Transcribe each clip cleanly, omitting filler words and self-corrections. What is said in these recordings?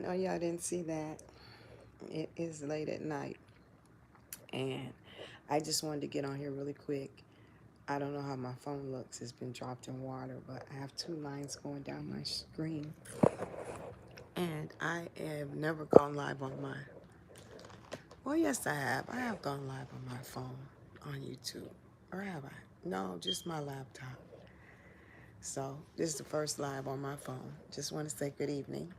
know y'all didn't see that. It is late at night, and I just wanted to get on here really quick. I don't know how my phone looks. It's been dropped in water, but I have two lines going down my screen. And I have never gone live on my, well, yes, I have. I have gone live on my phone on YouTube. Or have I? No, just my laptop. So this is the first live on my phone. Just want to say good evening.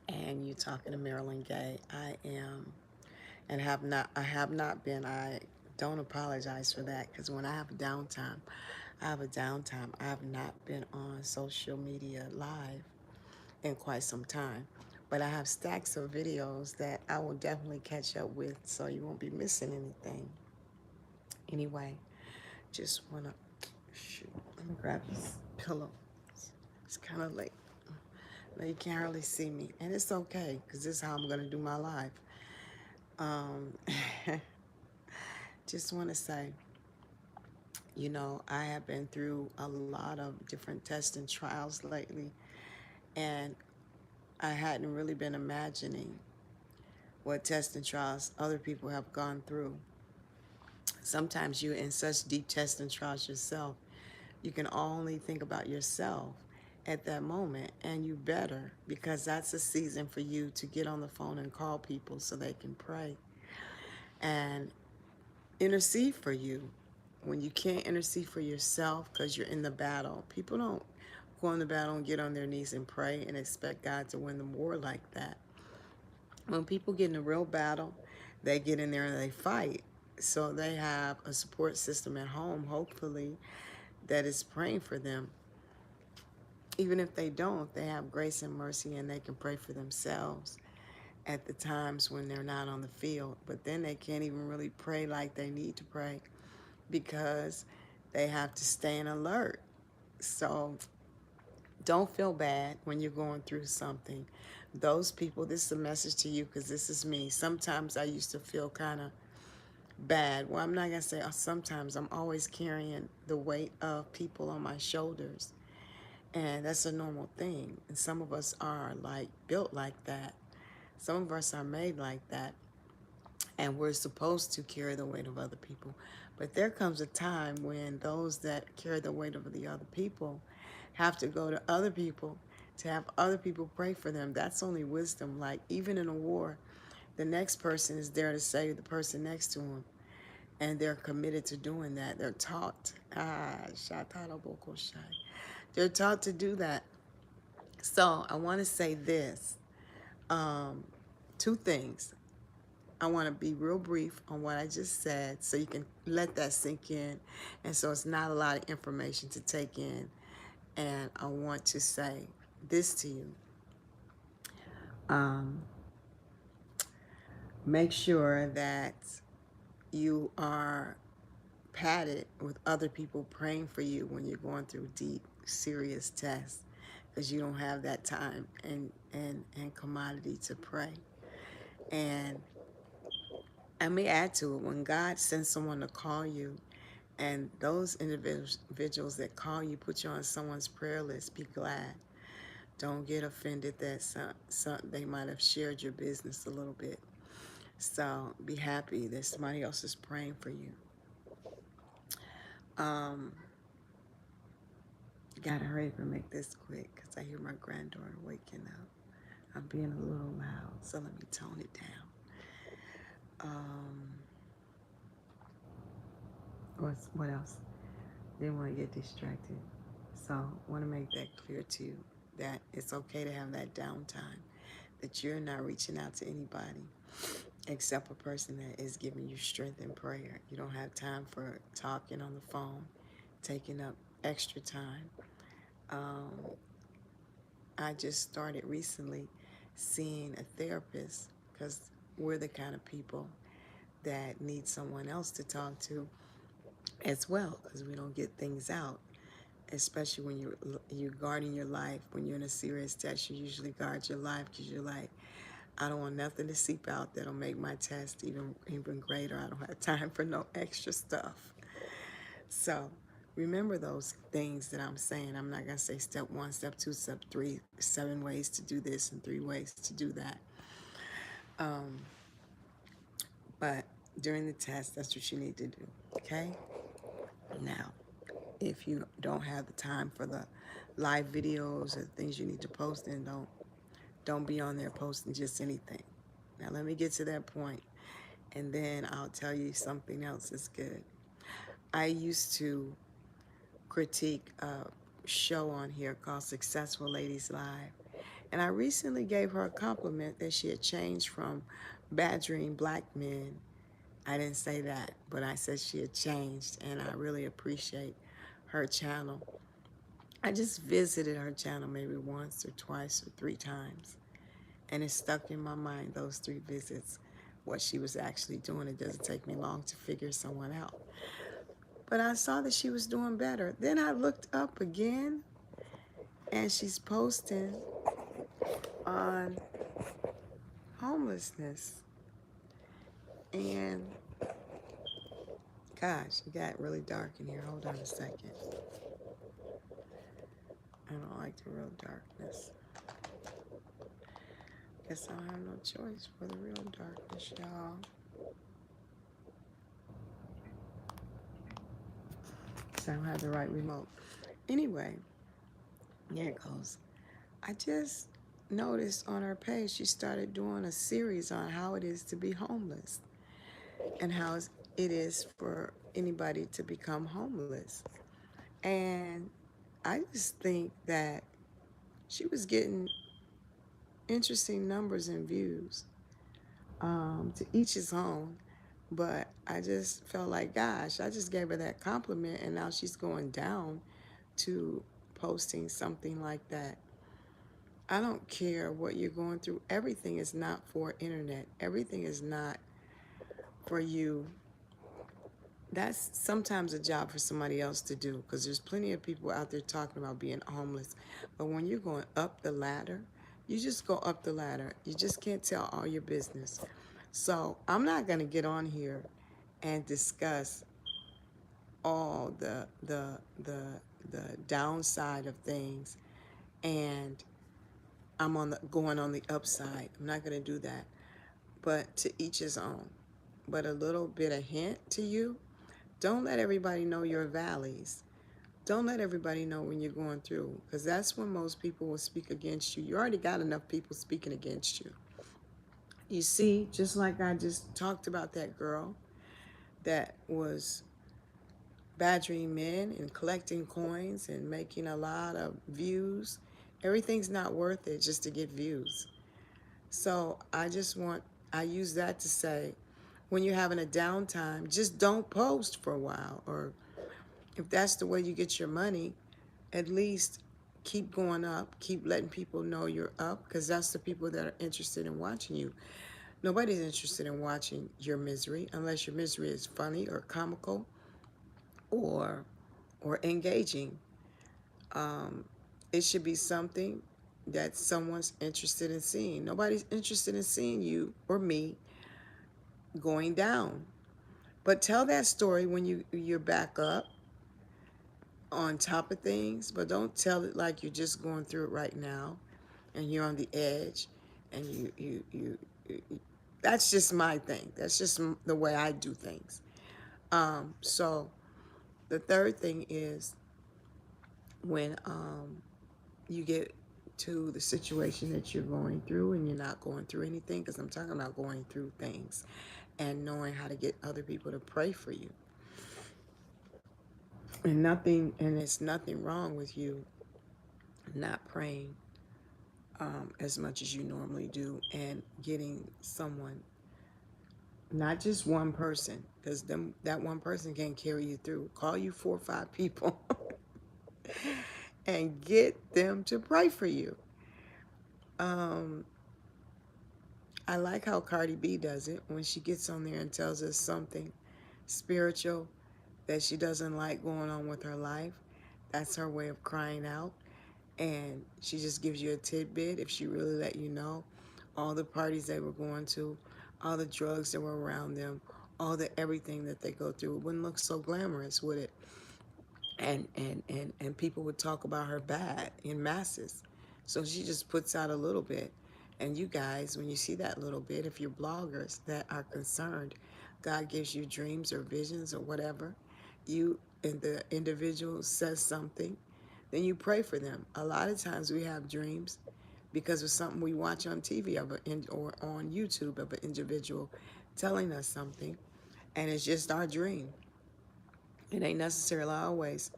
And you talking to Marilyn Gay. I have not been. I don't apologize for that because when I have a downtime, I have a downtime. I have not been on social media live in quite some time. But I have stacks of videos that I will definitely catch up with so you won't be missing anything. Anyway, just wanna shoot. Let me grab this pillow. It's kind of late. Now you can't hardly see me, and it's okay because this is how I'm gonna do my life. Um, just want to say, I have been through a lot of different tests and trials lately, and I hadn't really been imagining what tests and trials other people have gone through. Sometimes you're in such deep tests and trials yourself, you can only think about yourself at that moment, and you better, because that's a season for you to get on the phone and call people so they can pray and intercede for you. When you can't intercede for yourself because you're in the battle, people don't go in the battle and get on their knees and pray and expect God to win the war like that. When people get in a real battle, they get in there and they fight. So they have a support system at home, hopefully, that is praying for them. Even if they don't, they have grace and mercy and they can pray for themselves at the times when they're not on the field. But then they can't even really pray like they need to pray because they have to stay in alert. So don't feel bad when you're going through something. Those people, this is a message to you because this is me. Sometimes I used to feel kind of bad. Well, I'm not going to say sometimes. I'm always carrying the weight of people on my shoulders. And that's a normal thing. And some of us are like built like that. Some of us are made like that. And we're supposed to carry the weight of other people. But there comes a time when those that carry the weight of the other people have to go to other people to have other people pray for them. That's only wisdom. Like, even in a war, the next person is there to save the person next to him. And they're committed to doing that. They're taught. They're taught to do that. So I want to say this. Two things. I want to be real brief on what I just said so you can let that sink in. And so it's not a lot of information to take in. And I want to say this to you. Um, Make sure that you are padded with other people praying for you when you're going through deep, serious tests because you don't have that time and commodity to pray. And I may add to it, when God sends someone to call you, and those individuals that call you, put you on someone's prayer list, be glad. Don't get offended that they might have shared your business a little bit. So be happy that somebody else is praying for you. Um, Gotta hurry up and make this quick because I hear my granddaughter waking up. I'm being a little loud, so let me tone it down. What else? Didn't want to get distracted. So want to make that clear to you that it's okay to have that downtime, that you're not reaching out to anybody except a person that is giving you strength in prayer. You don't have time for talking on the phone, taking up extra time. Um, I just started recently seeing a therapist because we're the kind of people that need someone else to talk to as well because we don't get things out, especially when you're guarding your life. When you're in a serious test, you usually guard your life because you're like, I don't want nothing to seep out that'll make my test even greater. I don't have time for no extra stuff. So remember those things that I'm saying. I'm not going to say step one, step two, step three, 7 ways to do this and 3 ways to do that. Um, but during the test, that's what you need to do. Okay? Now, if you don't have the time for the live videos or things you need to post, then don't be on there posting just anything. Now let me get to that point, and then I'll tell you something else is good. I used to critique a show on here called Successful Ladies Live, and I recently gave her a compliment that she had changed from badgering black men. I didn't say that, but I said she had changed, and I really appreciate her channel. I just visited her channel maybe once or twice or 3 times, and it stuck in my mind those 3 visits, what she was actually doing. It doesn't take me long to figure someone out. But I saw that she was doing better. Then I looked up again, and she's posting on homelessness. And gosh, it got really dark in here. Hold on a second. I don't like the real darkness. Guess I don't have no choice for the real darkness, y'all. So I don't have the right remote. Anyway, here it goes. I just noticed on her page she started doing a series on how it is to be homeless and how it is for anybody to become homeless. And I just think that she was getting interesting numbers and views. To each his own. But I just felt like, gosh, I just gave her that compliment, and now she's going down to posting something like that. I don't care what you're going through. Everything is not for internet. Everything is not for you. That's sometimes a job for somebody else to do, because there's plenty of people out there talking about being homeless. But when you're going up the ladder, you just go up the ladder. You just can't tell all your business. So I'm not going to get on here and discuss all the downside of things, and I'm going on the upside. I'm not going to do that. But to each his own. But a little bit of hint to you. Don't let everybody know your valleys. Don't let everybody know when you're going through, because that's when most people will speak against you. You already got enough people speaking against you. You see, just like I just talked about that girl that was badgering men and collecting coins and making a lot of views. Everything's not worth it just to get views. So I use that to say, when you're having a downtime, just don't post for a while. Or if that's the way you get your money, at least keep going up, keep letting people know you're up, because that's the people that are interested in watching you. Nobody's interested in watching your misery unless your misery is funny or comical or engaging. Um, it should be something that someone's interested in seeing. Nobody's interested in seeing you or me going down. But tell that story when you're back up on top of things, but don't tell it like you're just going through it right now and you're on the edge and you that's just my thing. That's just the way I do things. So the third thing is when you get to the situation that you're going through and you're not going through anything, because I'm talking about going through things and knowing how to get other people to pray for you. And it's nothing wrong with you not praying as much as you normally do, and getting someone, not just one person, because that one person can't carry you through. Call you 4 or 5 people and get them to pray for you. Um, I like how Cardi B does it when she gets on there and tells us something spiritual that she doesn't like going on with her life. That's her way of crying out. And she just gives you a tidbit. If she really let you know all the parties they were going to, all the drugs that were around them, all the everything that they go through, it wouldn't look so glamorous, would it? and people would talk about her bad in masses. So she just puts out a little bit. And you guys, when you see that little bit, if you're bloggers that are concerned, God gives you dreams or visions or whatever, you and the individual says something, then you pray for them. A lot of times we have dreams because of something we watch on TV or on YouTube of an individual telling us something, and it's just our dream. It ain't necessarily always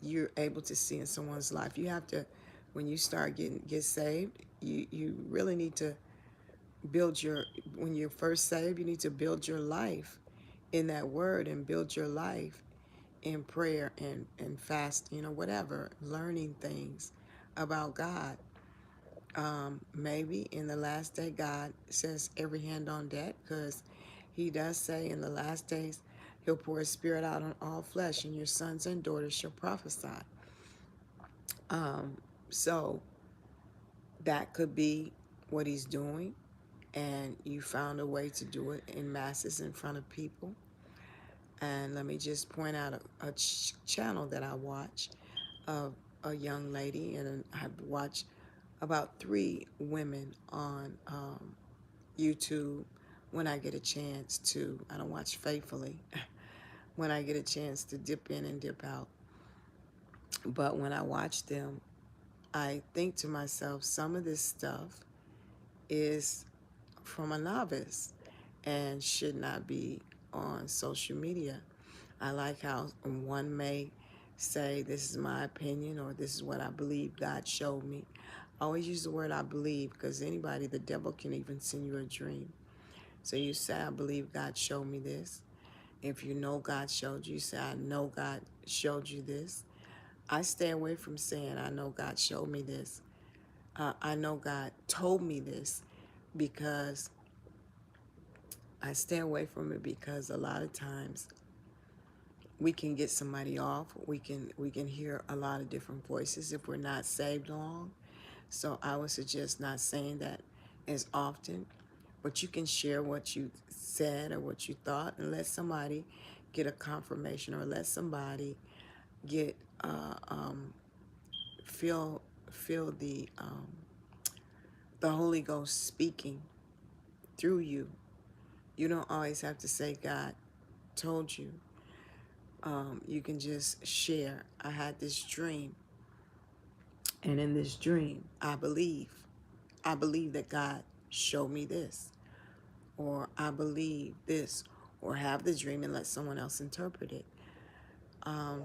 you're able to see in someone's life. You have to, when you start get saved, you really need to build your, when you're first saved, you need to build your life in that word and build your life in prayer and fast, whatever, learning things about God. Maybe in the last day, God says every hand on deck, because he does say in the last days he'll pour his spirit out on all flesh, and your sons and daughters shall prophesy. So that could be what he's doing, and you found a way to do it in masses in front of people. And let me just point out a channel that I watch of a young lady, and I've watched about 3 women on YouTube when I get a chance to. I don't watch faithfully when I get a chance to dip in and dip out. But when I watch them, I think to myself, some of this stuff is from a novice and should not be on social media. I like how one may say, this is my opinion, or this is what I believe God showed me. I always use the word I believe, because anybody, the devil can even send you a dream. So you say, I believe God showed me this. If you know God showed you, say, I know God showed you this. I stay away from saying, I know God showed me this. I know God told me this, because I stay away from it, because a lot of times we can get somebody off. We can hear a lot of different voices if we're not saved long. So I would suggest not saying that as often, but you can share what you said or what you thought, and let somebody get a confirmation, or let somebody get feel feel the Holy Ghost speaking through you. You don't always have to say God told you. You can just share. I had this dream, and in this dream, I believe that God showed me this, or I believe this, or have the dream and let someone else interpret it. Um,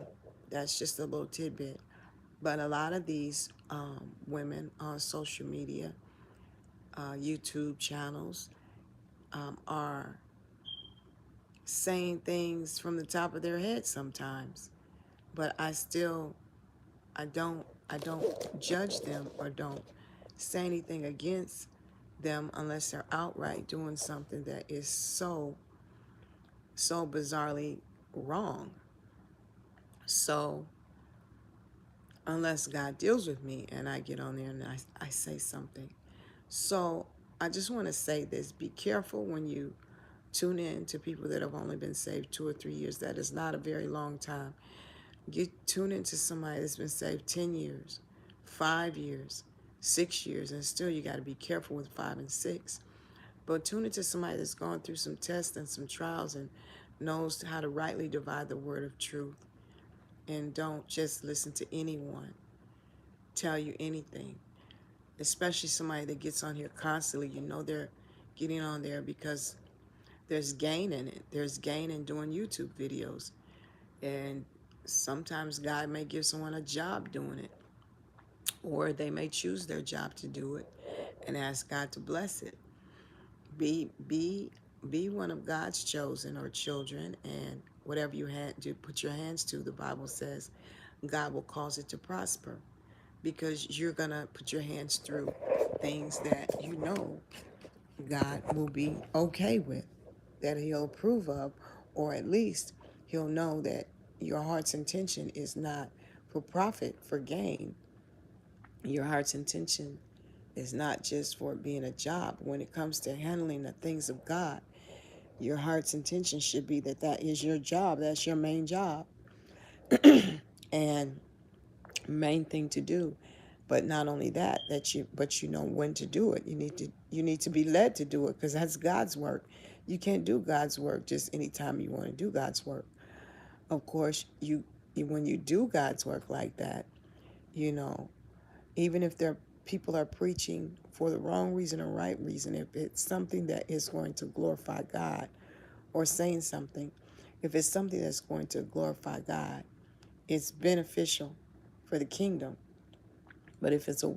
that's just a little tidbit. But a lot of these women on social media, YouTube channels, are saying things from the top of their head sometimes. But I don't judge them, or don't say anything against them, unless they're outright doing something that is so bizarrely wrong. So unless God deals with me and I get on there and I say something. So I just want to say this: be careful when you tune in to people that have only been saved 2 or 3 years. That is not a very long time. Tune into somebody that's been saved 10 years, 5 years, 6 years, and still you got to be careful with 5 and 6. But tune into somebody that's gone through some tests and some trials and knows how to rightly divide the word of truth. And don't just listen to anyone tell you anything, especially somebody that gets on here constantly. You know they're getting on there because there's gain in it. There's gain in doing YouTube videos. And sometimes God may give someone a job doing it, or they may choose their job to do it and ask God to bless it. Be be be one of God's chosen or children, and whatever you put your hands to, the Bible says God will cause it to prosper, because you're gonna put your hands through things that God will be okay with, that he'll approve of, or at least he'll know that your heart's intention is not for profit, for gain. Your heart's intention is not just for being a job. When it comes to handling the things of God, your heart's intention should be that that is your job. That's your main job. And main thing to do. But not only that, but you know when to do it. You need to be led to do it, because that's God's work. You can't do God's work just anytime you want to do God's work. Of course, when you do God's work like that, you know, even if people are preaching for the wrong reason or right reason, if it's something that is going to glorify God, or saying something, if it's something that's going to glorify God, it's beneficial for the kingdom. But if it's a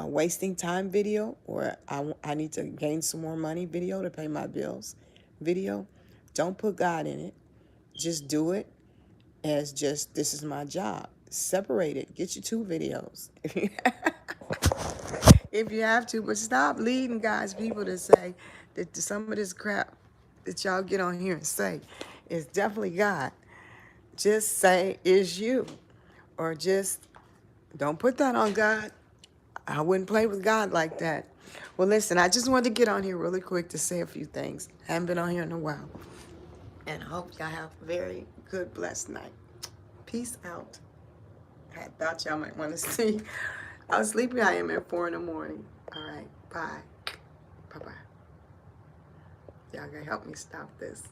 wasting time video, or I need to gain some more money video to pay my bills video, don't put God in it. Just do it as just, this is my job. Separate it. Get you 2 videos if you have to, but stop leading God's people to say that some of this crap that y'all get on here and say is definitely God. Just say is you, or just don't put that on God. I wouldn't play with God like that. Well, listen, I just wanted to get on here really quick to say a few things. I haven't been on here in a while. And I hope y'all have a very good, blessed night. Peace out. I thought y'all might want to see how sleepy I am at 4 in the morning. All right, bye. Bye-bye. Y'all gotta help me stop this.